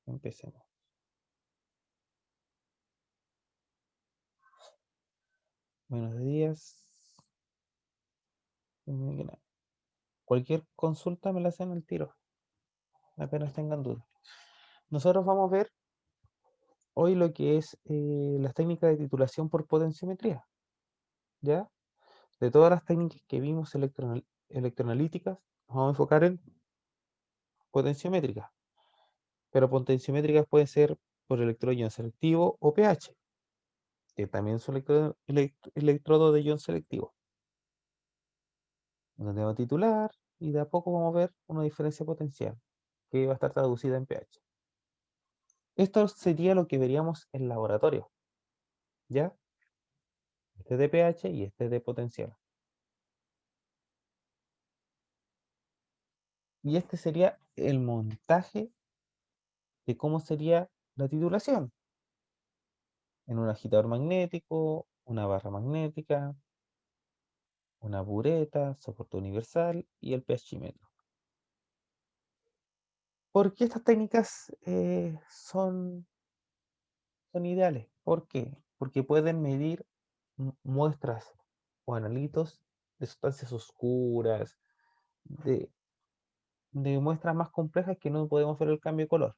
Empecemos. Buenos días. Cualquier consulta me la hacen al tiro, apenas tengan dudas. Nosotros vamos a ver hoy lo que es las técnicas de titulación por potenciometría, ¿ya? De todas las técnicas que vimos electroanalíticas, nos vamos a enfocar en potenciométricas. Pero potenciométricas pueden ser por electrodo ion selectivo o pH, que también son electrodos de ion selectivo. Donde vamos a titular y de a poco vamos a ver una diferencia potencial que va a estar traducida en pH. Esto sería lo que veríamos en laboratorio, ¿ya? Este de pH y este de potencial. Y este sería el montaje de cómo sería la titulación. En un agitador magnético, una barra magnética, una bureta, soporte universal y el pHímetro. ¿Por qué estas técnicas son ideales? ¿Por qué? Porque pueden medir muestras o analitos de sustancias oscuras, de muestras más complejas que no podemos ver el cambio de color.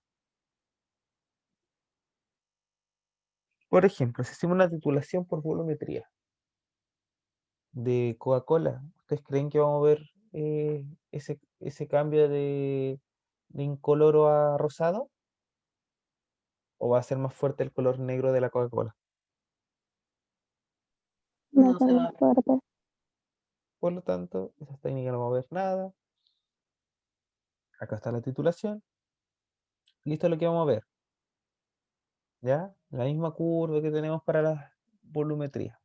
Por ejemplo, si hacemos una titulación por volumetría de Coca-Cola, ¿ustedes creen que vamos a ver ese cambio de incoloro a rosado? ¿O va a ser más fuerte el color negro de la Coca-Cola? Va a No ser se va. más fuerte. Por lo tanto, esa técnica no va a ver nada. Acá está la titulación. Listo lo que vamos a ver. ¿Ya? La misma curva que tenemos para la volumetría.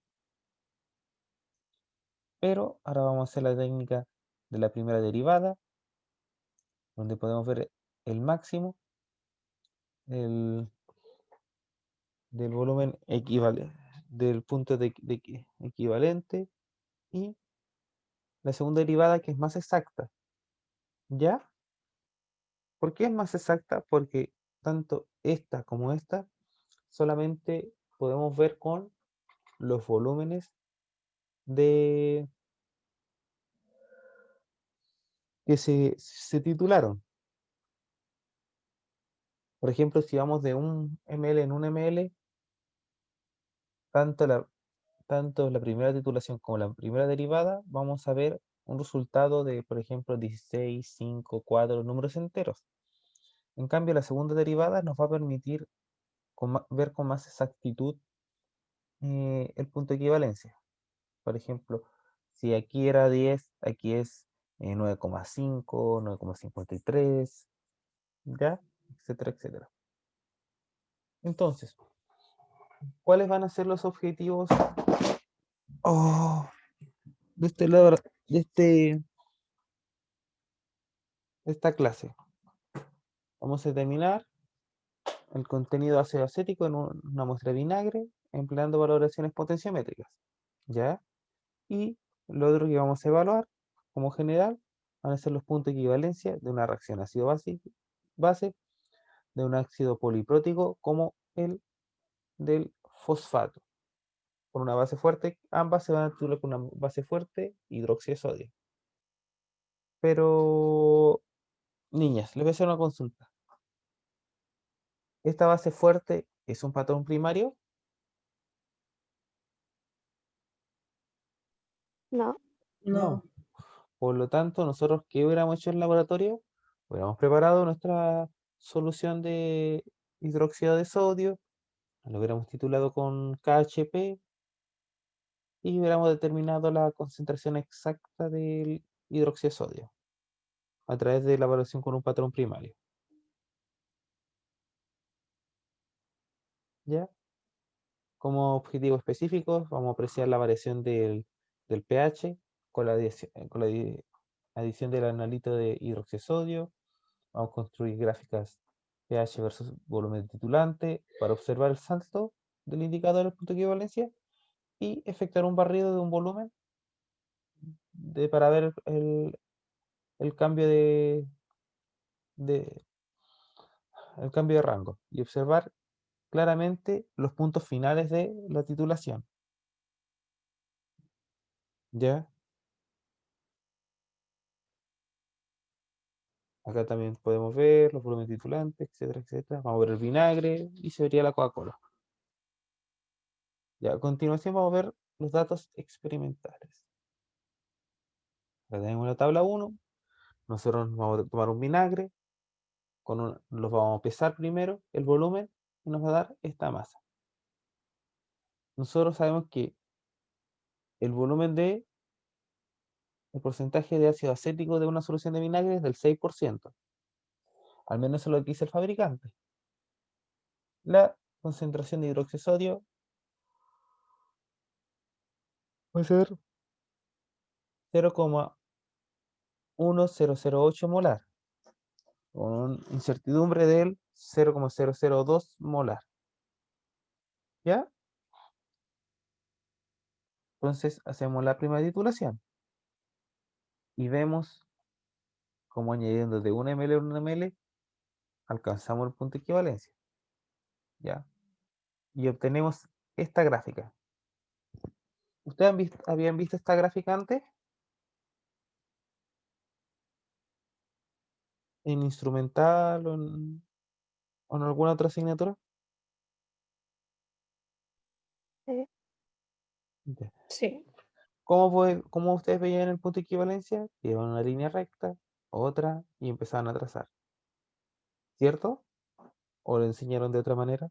Pero ahora vamos a hacer la técnica de la primera derivada, donde podemos ver el máximo del volumen equivalente, del punto de equivalente, y la segunda derivada que es más exacta. ¿Ya? ¿Por qué es más exacta? Porque tanto esta como esta solamente podemos ver con los volúmenes de que se titularon. Por ejemplo, si vamos de 1 ml en 1 ml, tanto la primera titulación como la primera derivada, vamos a ver un resultado de, por ejemplo, 16, 5, 4 números enteros. En cambio, la segunda derivada nos va a permitir ver con más exactitud el punto de equivalencia. Por ejemplo, si aquí era 10, aquí es 9,5, 9,53, ¿ya? Etcétera, etcétera. Entonces, ¿cuáles van a ser los objetivos de este lado, de esta clase? Vamos a determinar el contenido ácido acético en una muestra de vinagre empleando valoraciones potenciométricas, ¿ya? Y lo otro que vamos a evaluar como general van a ser los puntos de equivalencia de una reacción ácido-base de un ácido poliprótico como el del fosfato. Con una base fuerte, ambas se van a titular con una base fuerte, hidróxido de sodio. Pero, niñas, les voy a hacer una consulta. ¿Esta base fuerte es un patrón primario? No. No. Por lo tanto, nosotros, ¿qué hubiéramos hecho en el laboratorio? Hubiéramos preparado nuestra solución de hidróxido de sodio, lo hubiéramos titulado con KHP y hubiéramos determinado la concentración exacta del hidróxido de sodio a través de la evaluación con un patrón primario. ¿Ya? Como objetivos específicos, vamos a apreciar la variación del pH con la adición del analito de hidróxido de sodio. Vamos a construir gráficas pH versus volumen titulante para observar el salto del indicador del punto de equivalencia y efectuar un barrido de un volumen para ver el cambio de el cambio de rango y observar claramente los puntos finales de la titulación. ¿Ya? Acá también podemos ver los volúmenes titulantes, etcétera, etcétera. Vamos a ver el vinagre y se vería la Coca-Cola. Ya, a continuación vamos a ver los datos experimentales. Acá tenemos la tabla 1. Nosotros vamos a tomar un vinagre, los vamos a pesar primero, el volumen, y nos va a dar esta masa. Nosotros sabemos que el volumen el porcentaje de ácido acético de una solución de vinagre es del 6%. Al menos eso es lo que dice el fabricante. La concentración de hidróxido de sodio puede ser 0,1008 molar, con incertidumbre del 0,002 molar. ¿Ya? Entonces hacemos la primera titulación y vemos cómo añadiendo de 1 ml a 1 ml alcanzamos el punto de equivalencia. ¿Ya? Y obtenemos esta gráfica. ¿Ustedes habían visto esta gráfica antes? ¿En instrumental o en alguna otra asignatura? Ya. Sí. ¿Cómo ustedes veían el punto de equivalencia? Iban una línea recta, otra, y empezaban a trazar. ¿Cierto? ¿O lo enseñaron de otra manera?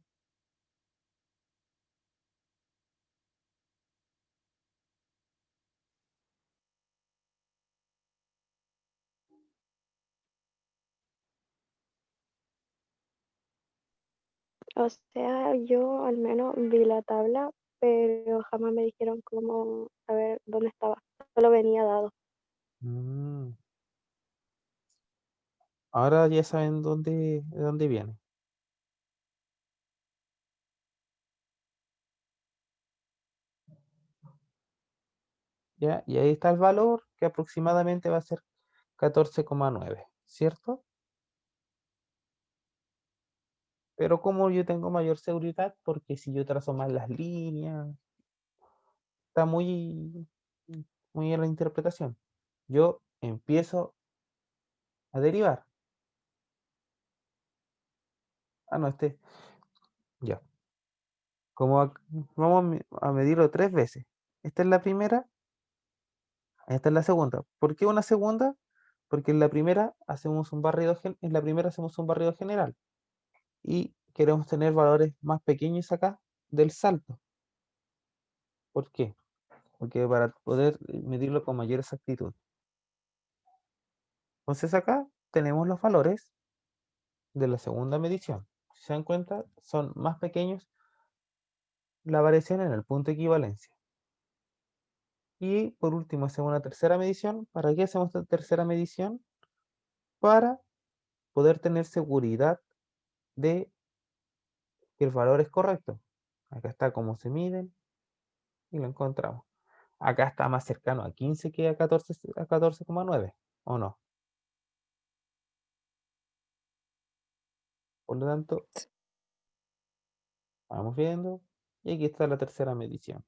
O sea, yo al menos vi la tabla, pero jamás me dijeron cómo saber dónde estaba. Solo venía dado. Mm, Ahora ya saben de dónde viene. ¿Ya? Y ahí está el valor que aproximadamente va a ser 14,9, ¿cierto? Pero como yo tengo mayor seguridad, porque si yo trazo más las líneas, está muy en la interpretación. Yo empiezo a derivar. Ah, no, ya. Vamos a medirlo 3 veces. Esta es la primera, esta es la segunda. ¿Por qué una segunda? Porque en la primera hacemos un barrido, en la primera hacemos un barrido general y queremos tener valores más pequeños acá del salto. ¿Por qué? Porque para poder medirlo con mayor exactitud. Entonces acá tenemos los valores de la segunda medición. Si se dan cuenta, son más pequeños la variación en el punto de equivalencia. Y por último hacemos una tercera medición. ¿Para qué hacemos esta tercera medición? Para poder tener seguridad de que el valor es correcto. Acá está cómo se miden y lo encontramos. Acá está más cercano a 15 que a 14,9, ¿o no? Por lo tanto, vamos viendo. Y aquí está la tercera medición.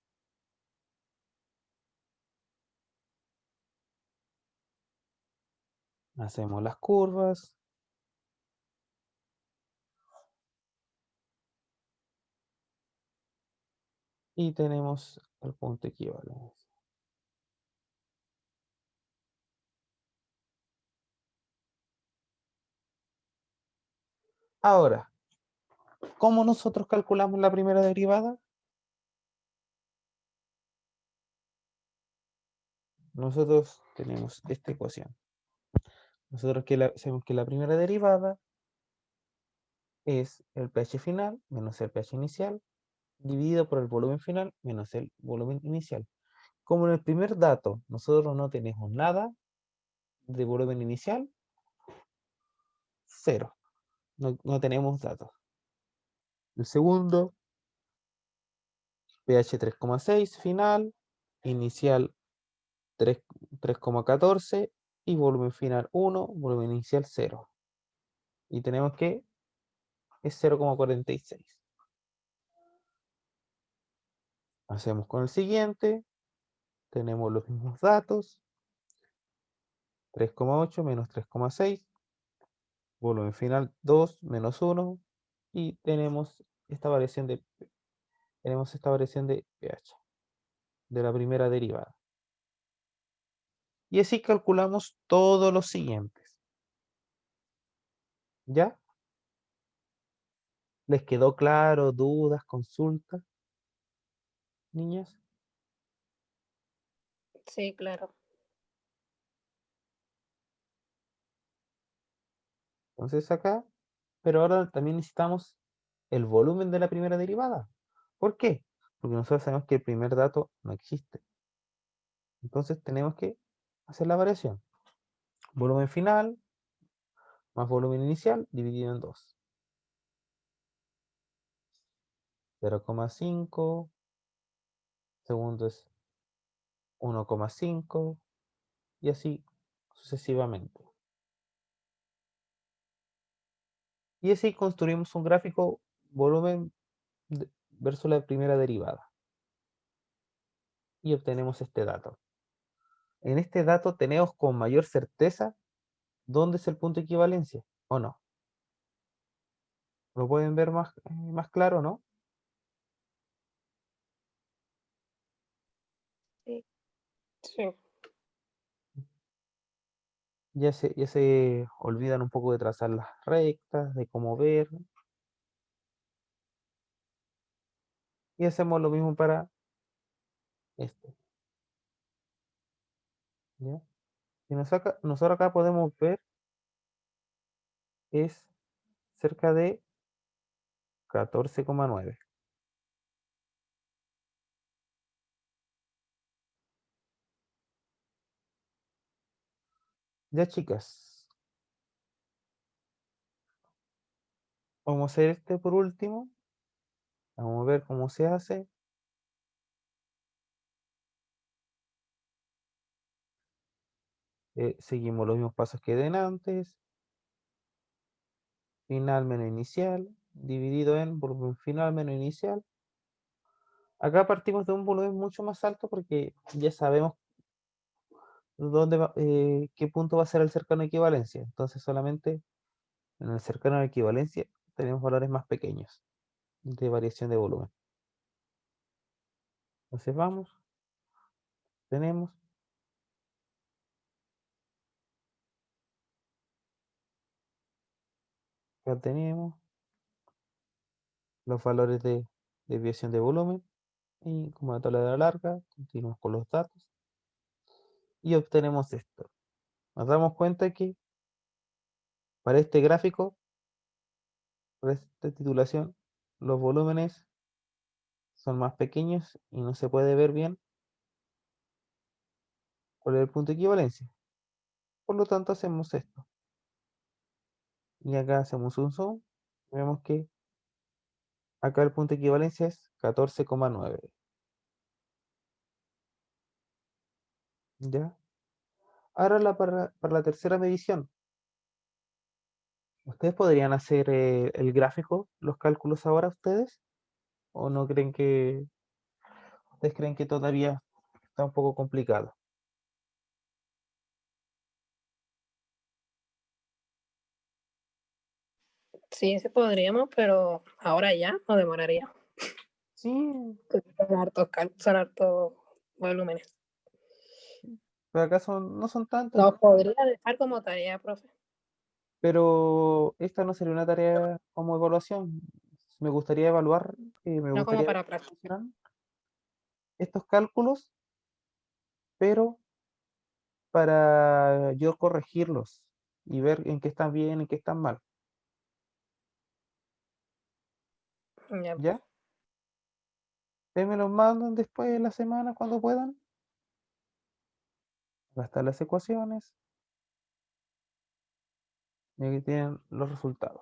Hacemos las curvas. Y tenemos el punto de equivalencia. Ahora, ¿cómo nosotros calculamos la primera derivada? Nosotros tenemos esta ecuación. Nosotros sabemos que la primera derivada es el pH final menos el pH inicial dividido por el volumen final menos el volumen inicial. Como en el primer dato nosotros no tenemos nada de volumen inicial, cero. No tenemos datos. El segundo, pH 3,6 final, inicial 3,14 y volumen final 1, volumen inicial 0. Y tenemos que es 0,46. Hacemos con el siguiente, tenemos los mismos datos, 3,8 menos 3,6, volumen final 2 menos 1, y tenemos esta variación de pH de la primera derivada. Y así calculamos todos los siguientes. ¿Ya? ¿Les quedó claro? ¿Dudas? ¿Consultas? Niñas. Sí, claro. Entonces acá, pero ahora también necesitamos el volumen de la primera derivada. ¿Por qué? Porque nosotros sabemos que el primer dato no existe. Entonces tenemos que hacer la variación. Volumen final más volumen inicial dividido en 2. 0,5, segundo es 1,5 y así sucesivamente. Y así construimos un gráfico volumen versus la primera derivada. Y obtenemos este dato. En este dato tenemos con mayor certeza dónde es el punto de equivalencia, ¿o no? ¿Lo pueden ver más claro, no? Sí. Sí. Ya se olvidan un poco de trazar las rectas, de cómo ver. Y hacemos lo mismo para este. ¿Ya? Y nosotros acá podemos ver es cerca de 14,9. Ya, chicas, vamos a hacer este por último. Vamos a ver cómo se hace. Seguimos los mismos pasos que den antes. Final menos inicial, dividido en volumen final menos inicial. Acá partimos de un volumen mucho más alto porque ya sabemos qué punto va a ser el cercano de equivalencia. Entonces solamente en el cercano de equivalencia tenemos valores más pequeños de variación de volumen. Entonces vamos, tenemos acá tenemos los valores de desviación de volumen y como la tabla de la larga, continuamos con los datos y obtenemos esto. Nos damos cuenta que para este gráfico, para esta titulación, los volúmenes son más pequeños y no se puede ver bien cuál es el punto de equivalencia. Por lo tanto, hacemos esto. Y acá hacemos un zoom. Vemos que acá el punto de equivalencia es 14,9. ¿Ya? Ahora para la tercera medición. ¿Ustedes podrían hacer el gráfico, los cálculos ahora ustedes? ¿O no creen ustedes creen que todavía está un poco complicado? Sí, sí podríamos, pero ahora ya no demoraría. Sí, Son hartos volúmenes. pero acá no son tantos. Nos podría dejar como tarea, profe. Pero esta no sería una tarea como evaluación. Me gustaría evaluar, me No como gustaría ver para cómo practicar. funcionan estos cálculos, pero para yo corregirlos y ver en qué están bien, en qué están mal. Ya, ¿Ya? Ustedes me los mandan después de la semana cuando puedan. Acá están las ecuaciones. Y aquí tienen los resultados.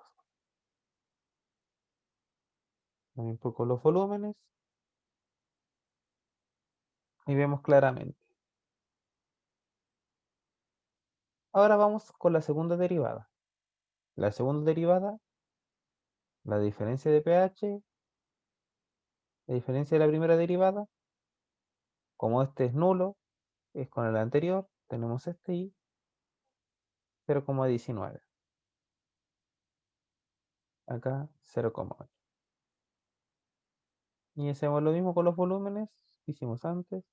Un poco los volúmenes. Y vemos claramente. Ahora vamos con la segunda derivada. La segunda derivada la diferencia de pH, la diferencia de la primera derivada, como este es nulo, es con el anterior, tenemos este y 0,19. Acá 0,8. Y hacemos lo mismo con los volúmenes que hicimos antes.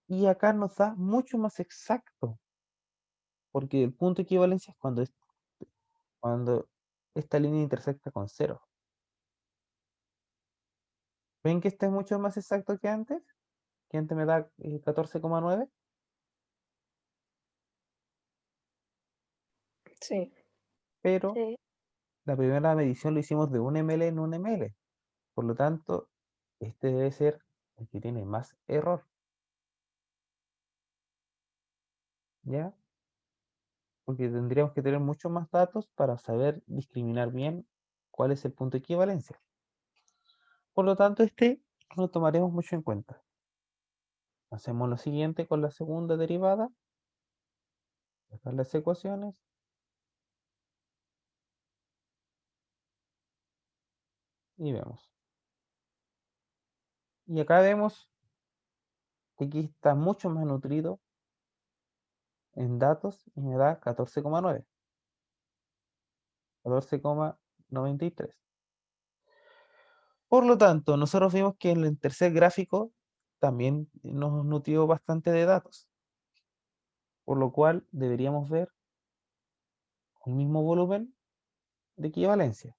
Y acá nos da mucho más exacto, porque el punto de equivalencia es cuando esta línea intersecta con 0. ¿Ven que este es mucho más exacto que antes? Que antes me da 14,9. Sí, Pero Sí, la primera medición lo hicimos de 1 ml en 1 ml. Por lo tanto, este debe ser el que tiene más error. ¿Ya? Porque tendríamos que tener muchos más datos para saber discriminar bien cuál es el punto de equivalencia. Por lo tanto, este no lo tomaremos mucho en cuenta. Hacemos lo siguiente con la segunda derivada. Sacar las ecuaciones. Y vemos. Y acá vemos que aquí está mucho más nutrido en datos y me da 14,9. 14,93. Por lo tanto, nosotros vimos que en el tercer gráfico también nos nutrió bastante de datos, por lo cual deberíamos ver el mismo volumen de equivalencia.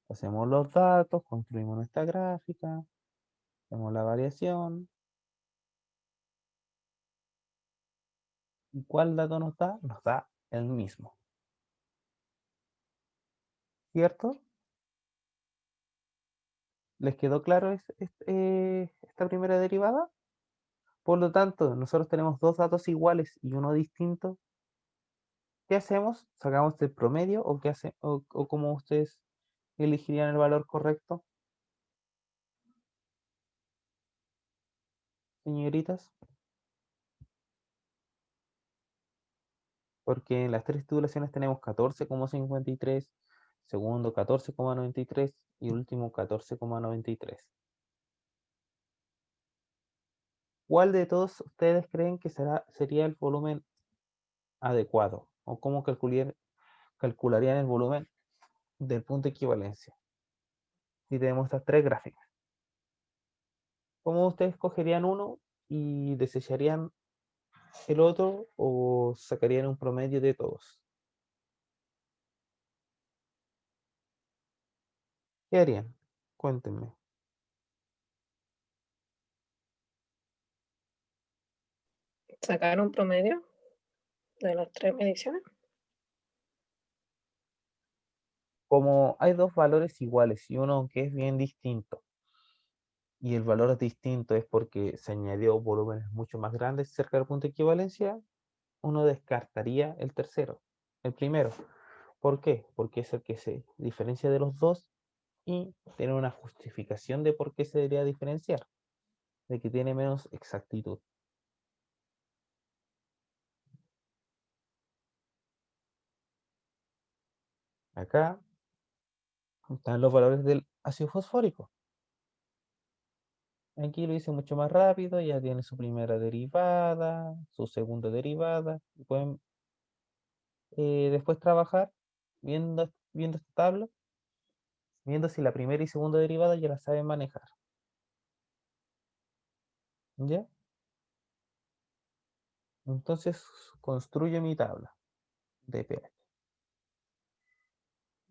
Hacemos los datos, construimos nuestra gráfica, hacemos la variación. ¿Y cuál dato nos da? Nos da el mismo. ¿Cierto? ¿Les quedó claro esta primera derivada? Por lo tanto, nosotros tenemos dos datos iguales y uno distinto. ¿Qué hacemos? ¿Sacamos el promedio o qué hace, o cómo ustedes elegirían el valor correcto, señoritas? Porque en las tres titulaciones tenemos 14,53, segundo 14,93 y último 14,93. ¿Cuál de todos ustedes creen que sería el volumen adecuado? ¿O cómo calcularían el volumen del punto de equivalencia? Si tenemos estas tres gráficas. ¿Cómo ustedes cogerían uno y desecharían el otro o sacarían un promedio de todos? ¿Qué harían? Cuéntenme. sacar un promedio de las tres mediciones. Como hay dos valores iguales y uno que es bien distinto, y el valor es distinto es porque se añadió volúmenes mucho más grandes cerca del punto de equivalencia, uno descartaría el tercero, el primero. ¿Por qué? Porque es el que se diferencia de los dos y tiene una justificación de por qué se debería diferenciar, de que tiene menos exactitud. Acá están los valores del ácido fosfórico. Aquí lo hice mucho más rápido, ya tiene su primera derivada, su segunda derivada. Pueden después trabajar viendo esta tabla, viendo si la primera y segunda derivada ya la saben manejar. ¿Ya? Entonces construyo mi tabla de pH.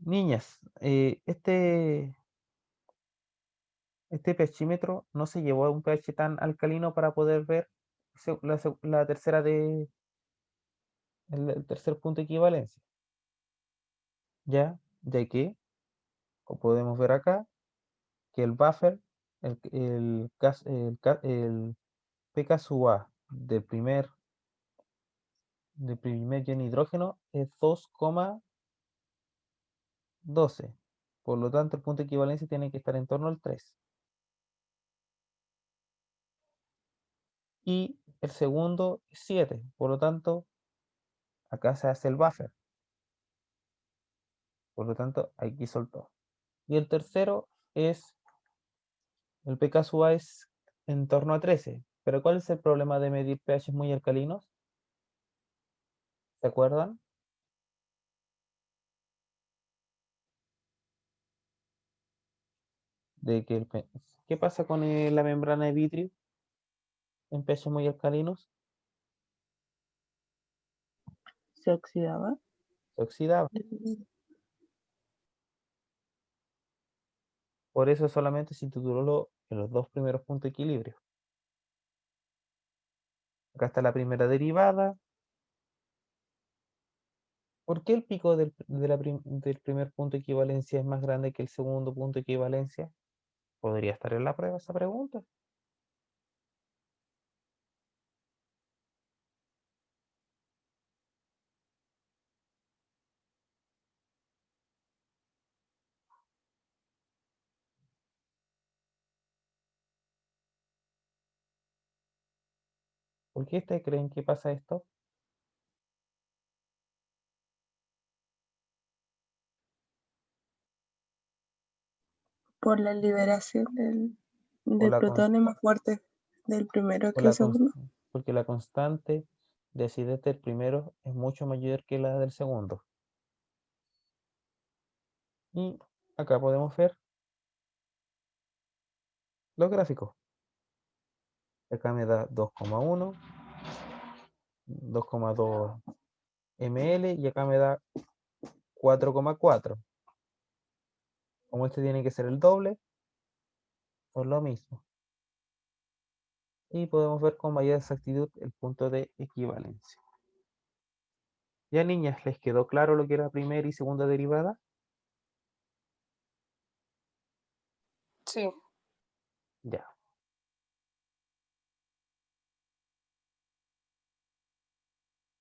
Niñas, este pHímetro no se llevó a un pH tan alcalino para poder ver la tercera el tercer punto de equivalencia. ¿Ya? Ya que, como podemos ver acá, que el buffer, el pK sub A del primer ion hidrógeno es 2,12. Por lo tanto, el punto de equivalencia tiene que estar en torno al 3. Y el segundo es 7. Por lo tanto, acá se hace el buffer. Por lo tanto, aquí soltó. Y el tercero es, el pKa es en torno a 13. Pero ¿cuál es el problema de medir pHs muy alcalinos? ¿Se acuerdan? De que ¿qué pasa con la membrana de vitrio en pHs muy alcalinos? Se oxidaba. Se oxidaba. Por eso solamente se tituló en los dos primeros puntos de equilibrio. Acá está la primera derivada. ¿Por qué el pico del primer punto de equivalencia es más grande que el segundo punto de equivalencia? Podría estar en la prueba esa pregunta. ¿Por qué ustedes creen que pasa esto? Por la liberación Por del la, protón es más fuerte del primero por que el la segundo. porque la constante de acidez del primero es mucho mayor que la del segundo. Y acá podemos ver los gráficos. Acá me da 2,1, 2,2 ml y acá me da 4,4. Como este tiene que ser el doble, son lo mismo. Y podemos ver con mayor exactitud el punto de equivalencia. Ya, niñas, ¿les quedó claro lo que era primera y segunda derivada? Sí. Ya.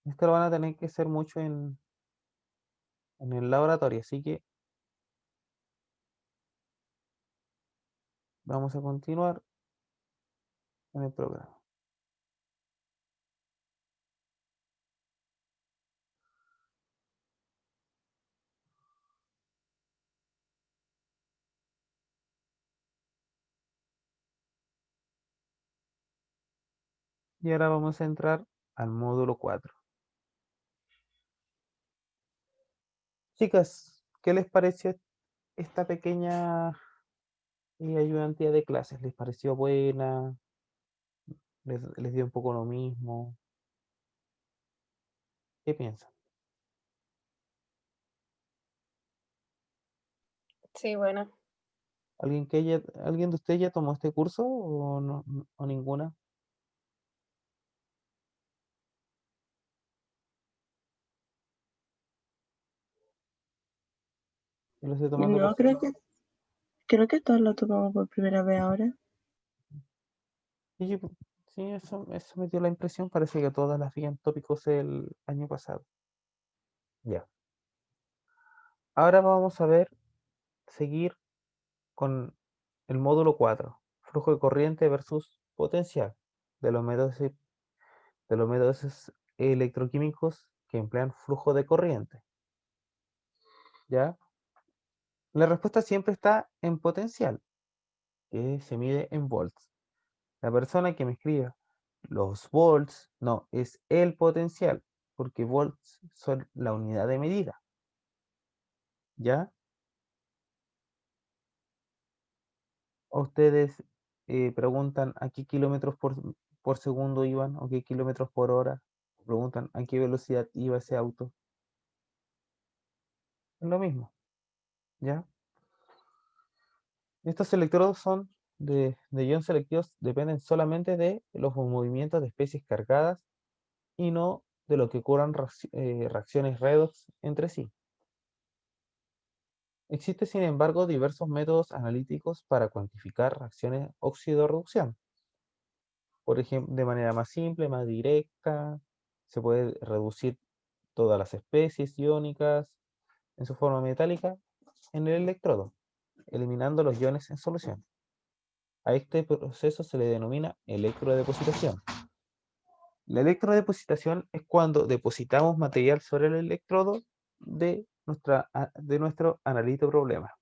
Esto lo van a tener que hacer mucho en el laboratorio, así que vamos a continuar en el programa. Y ahora vamos a entrar al módulo 4. Chicas, ¿qué les pareció esta pequeña ayudantía de clases? ¿Les pareció buena? ¿Les dio un poco lo mismo? ¿Qué piensan? Sí, bueno. ¿Alguien de ustedes ya tomó este curso o no, o ninguna? Yo lo estoy tomando por No, creo que todos lo tomamos por primera vez ahora. Sí, sí, eso me dio la impresión. Parece que todas las habían tópicos el año pasado. Ya. Ahora vamos a seguir con el módulo 4, flujo de corriente versus potencial de los métodos electroquímicos que emplean flujo de corriente. ¿Ya? La respuesta siempre está en potencial, que se mide en volts. La persona que me escriba los volts, no, es el potencial, porque volts son la unidad de medida. ¿Ya? O ustedes preguntan a qué kilómetros por segundo iban o qué kilómetros por hora. Preguntan a qué velocidad iba ese auto. Es lo mismo, ¿ya? Estos electrodos son de iones selectivos, dependen solamente de los movimientos de especies cargadas y no de lo que ocurran reacciones redox entre sí. Existen, sin embargo, diversos métodos analíticos para cuantificar reacciones óxido-reducción. Por ejemplo, de manera más simple, más directa, se puede reducir todas las especies iónicas en su forma metálica en el electrodo, eliminando los iones en solución. A este proceso se le denomina electrodepositación. La electrodepositación es cuando depositamos material sobre el electrodo de de nuestro analito problema.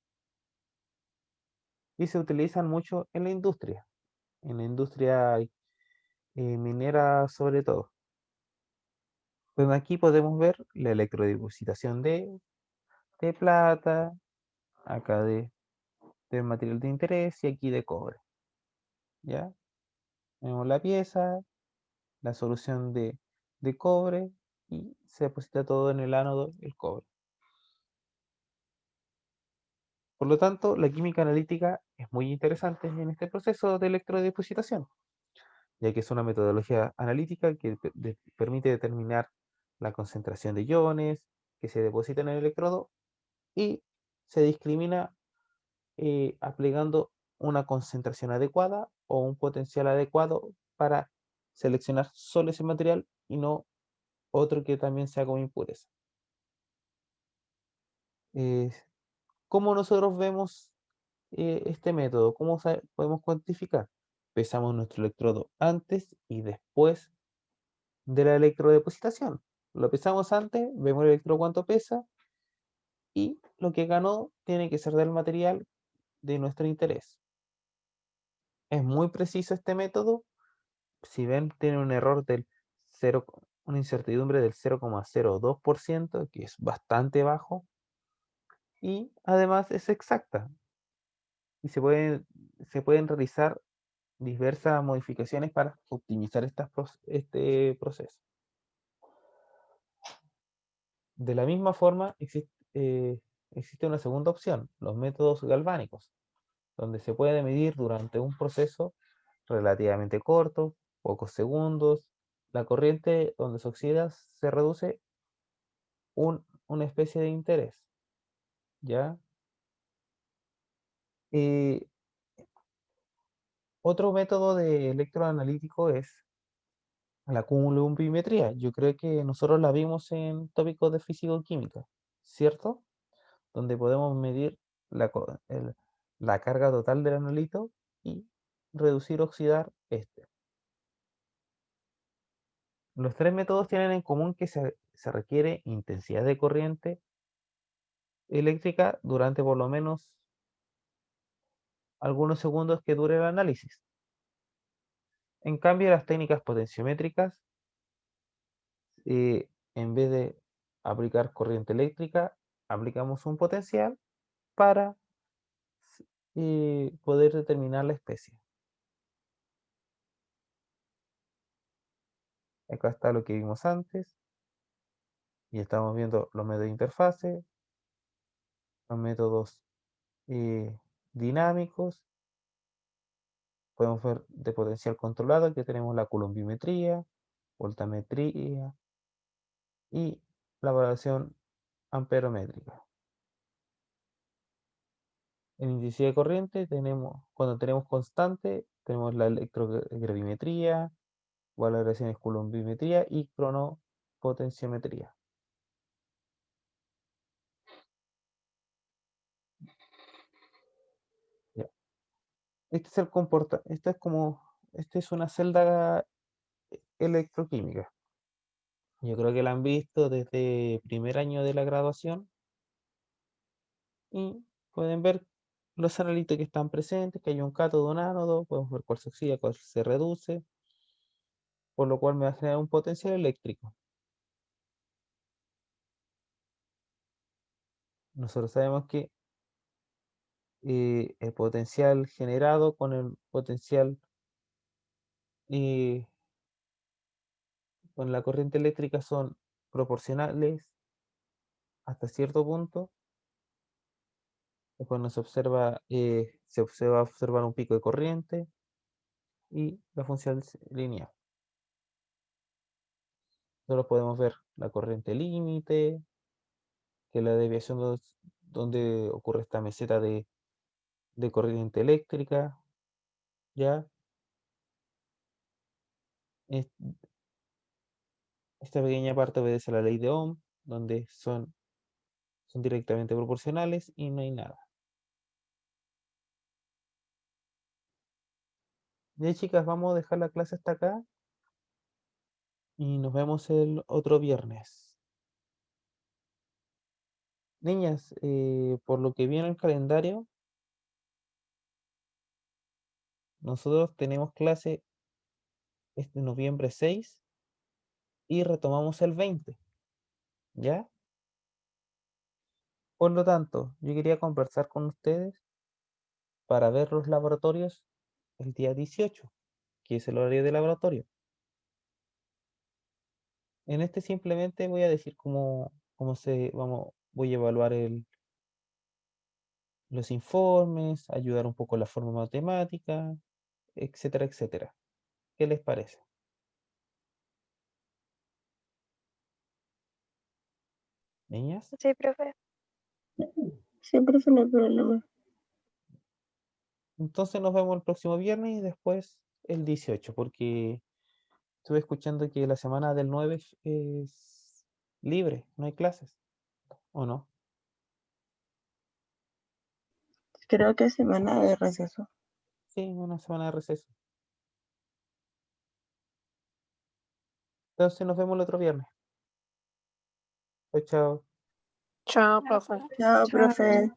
Y se utilizan mucho en la industria minera sobre todo. Pues aquí podemos ver la electrodepositación de plata, acá de material de interés y aquí de cobre. ¿Ya? Tenemos la pieza, la solución de cobre y se deposita todo en el ánodo, el cobre. Por lo tanto, la química analítica es muy interesante en este proceso de electrodepositación, ya que es una metodología analítica que permite determinar la concentración de iones que se depositan en el electrodo y se discrimina aplicando una concentración adecuada o un potencial adecuado para seleccionar solo ese material y no otro que también sea como impureza. Eh, ¿Cómo nosotros vemos este método? ¿Cómo podemos cuantificar? Pesamos nuestro electrodo antes y después de la electrodepositación. Lo pesamos antes, vemos el electrodo cuánto pesa y lo que ganó tiene que ser del material de nuestro interés. Es muy preciso este método. Si ven, tiene un error una incertidumbre del 0,02%, que es bastante bajo, y además es exacta. Y se pueden realizar diversas modificaciones para optimizar este proceso. De la misma forma, existe una segunda opción, los métodos galvánicos, donde se puede medir durante un proceso relativamente corto, pocos segundos, la corriente donde se oxida se reduce una especie de interés, ¿ya? Eh, Otro método de electroanalítico es la cumulompimetría. Yo creo que nosotros la vimos en tópicos de físico-química, ¿cierto? Donde podemos medir la carga total del analito y reducir o oxidar este. Los tres métodos tienen en común que se requiere intensidad de corriente eléctrica durante por lo menos algunos segundos que dure el análisis. En cambio, las técnicas potenciométricas, en vez de aplicar corriente eléctrica, aplicamos un potencial para poder determinar la especie. Acá está lo que vimos antes. Y estamos viendo los métodos de interfase, los métodos dinámicos. Podemos ver de potencial controlado que tenemos la coulombimetría, voltametría y la variación amperométrica. En intensidad de corriente cuando tenemos constante, tenemos la electrogravimetría, valoraciones coulombimetría y cronopotenciometría. Ya. Este es esta es una celda electroquímica. Yo creo que la han visto desde primer año de la graduación y pueden ver los analitos que están presentes, que hay un cátodo, un ánodo, podemos ver cuál se oxida, cuál se reduce, por lo cual me va a generar un potencial eléctrico. Nosotros sabemos que el potencial generado con el potencial eh, con la corriente eléctrica son proporcionales hasta cierto punto. Después se va a observar un pico de corriente y la función lineal. Nosotros podemos ver la corriente límite, que es la desviación donde ocurre esta meseta de corriente eléctrica, ¿ya? Es- Esta pequeña parte obedece a la ley de Ohm, donde son directamente proporcionales y no hay nada. Ya, chicas, vamos a dejar la clase hasta acá y nos vemos el otro viernes. Niñas, por lo que vi en el calendario, nosotros tenemos clase este noviembre 6 y retomamos el 20, ¿ya? Por lo tanto, yo quería conversar con ustedes para ver los laboratorios el día 18, que es el horario de laboratorio. En este simplemente voy a decir voy a evaluar los informes, ayudar un poco la forma matemática, etcétera, etcétera. ¿Qué les parece? Niñas, Sí, profe. Siempre no hay problema. entonces nos vemos el próximo viernes y después el 18, porque estuve escuchando que la semana del 9 es libre, no hay clases, ¿o no? Creo que es semana de receso. Sí, una semana de receso. Entonces nos vemos el otro viernes. Chao, chao. Chao, profe. Chao, Chao. profe.